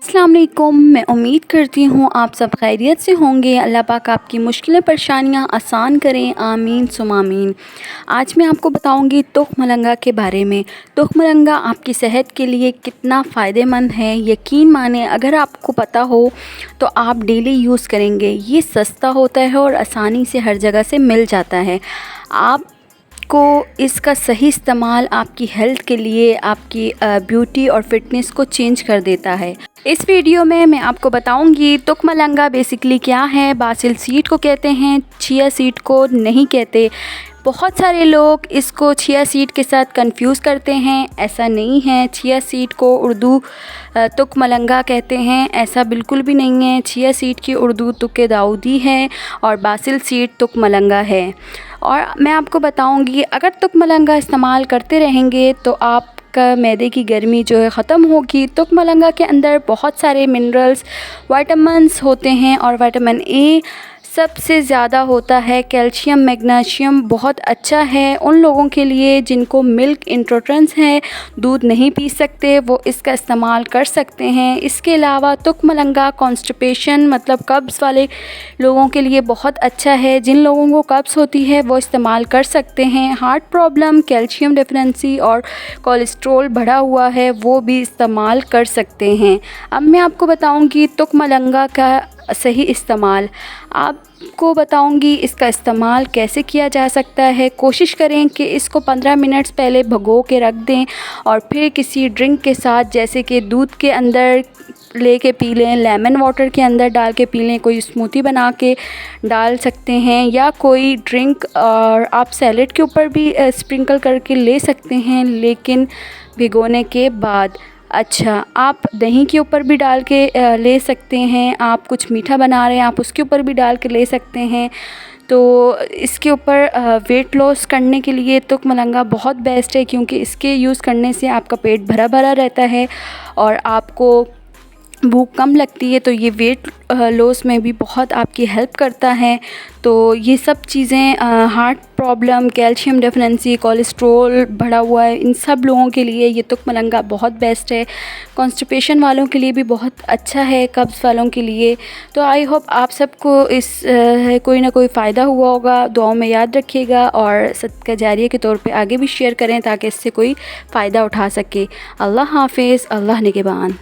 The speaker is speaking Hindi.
अस्सलाम वालेकुम। मैं उम्मीद करती हूँ आप सब खैरियत से होंगे। अल्लाह पाक आपकी मुश्किलें परेशानियाँ आसान करें, आमीन सुम आमीन। आज मैं आपको बताऊँगी तुख-मलंगा के बारे में। तुख-मलंगा आपकी सेहत के लिए कितना फ़ायदेमंद है, यकीन माने अगर आपको पता हो तो आप डेली यूज़ करेंगे। ये सस्ता होता है और आसानी से हर जगह से मिल जाता है। आपको इसका सही इस्तेमाल आपकी हेल्थ के लिए, आपकी ब्यूटी और फिटनेस को चेंज कर देता है। इस वीडियो में मैं आपको बताऊंगी तुख-मलंगा बेसिकली क्या है। बासिल सीड को कहते हैं, चिया सीड को नहीं कहते। बहुत सारे लोग इसको चिया सीड के साथ कंफ्यूज करते हैं, ऐसा नहीं है। चिया सीड को उर्दू तुख-मलंगा कहते हैं, ऐसा बिल्कुल भी नहीं है। चिया सीड की उर्दू तुक-ए-दाऊदी है और बासिल सीड तुख-मलंगा है। और मैं आपको बताऊंगी अगर तुख-मलंगा इस्तेमाल करते रहेंगे तो आपका मैदे की गर्मी जो है ख़त्म होगी। तुख-मलंगा के अंदर बहुत सारे मिनरल्स, विटामिन्स होते हैं और विटामिन ए सबसे ज़्यादा होता है। कैल्शियम, मैग्नीशियम बहुत अच्छा है उन लोगों के लिए जिनको मिल्क इंटॉलरेंस है, दूध नहीं पी सकते, वो इसका इस्तेमाल कर सकते हैं। इसके अलावा तुख-मलंगा कॉन्स्टिपेशन मतलब कब्ज़ वाले लोगों के लिए बहुत अच्छा है। जिन लोगों को कब्ज़ होती है वो इस्तेमाल कर सकते हैं। हार्ट प्रॉब्लम, कैल्शियम डेफिशिएंसी और कोलेस्ट्रॉल बढ़ा हुआ है वो भी इस्तेमाल कर सकते हैं। अब मैं आपको बताऊँगी तुख-मलंगा का सही इस्तेमाल। आपको बताऊंगी इसका इस्तेमाल कैसे किया जा सकता है। कोशिश करें कि इसको 15 मिनट्स पहले भिगो के रख दें और फिर किसी ड्रिंक के साथ, जैसे कि दूध के अंदर लेके पी लें, लेमन वाटर के अंदर डाल के पी लें, कोई स्मूदी बना के डाल सकते हैं या कोई ड्रिंक, और आप सैलेड के ऊपर भी स्प्रिंकल करके ले सकते हैं, लेकिन भिगोने के बाद। अच्छा, आप दही के ऊपर भी डाल के ले सकते हैं। आप कुछ मीठा बना रहे हैं, आप उसके ऊपर भी डाल के ले सकते हैं। तो इसके ऊपर वेट लॉस करने के लिए तुख-मलंगा बहुत बेस्ट है, क्योंकि इसके यूज़ करने से आपका पेट भरा भरा रहता है और आपको भूख कम लगती है। तो ये वेट लॉस में भी बहुत आपकी हेल्प करता है। तो ये सब चीज़ें, heart problem, calcium deficiency, cholesterol बढ़ा हुआ है, इन सब लोगों के लिए ये तुख-मलंगा बहुत बेस्ट है। कॉन्स्टिपेशन वालों के लिए भी बहुत अच्छा है, कब्ज़ वालों के लिए। तो आई होप आप सबको इस कोई ना कोई फ़ायदा हुआ होगा। दुआओं में याद रखिएगा और सदका जारिया के तौर पे आगे भी शेयर करें ताकि इससे कोई फ़ायदा उठा सके। अल्लाह हाफ़िज़, अल्लाह निगहबान।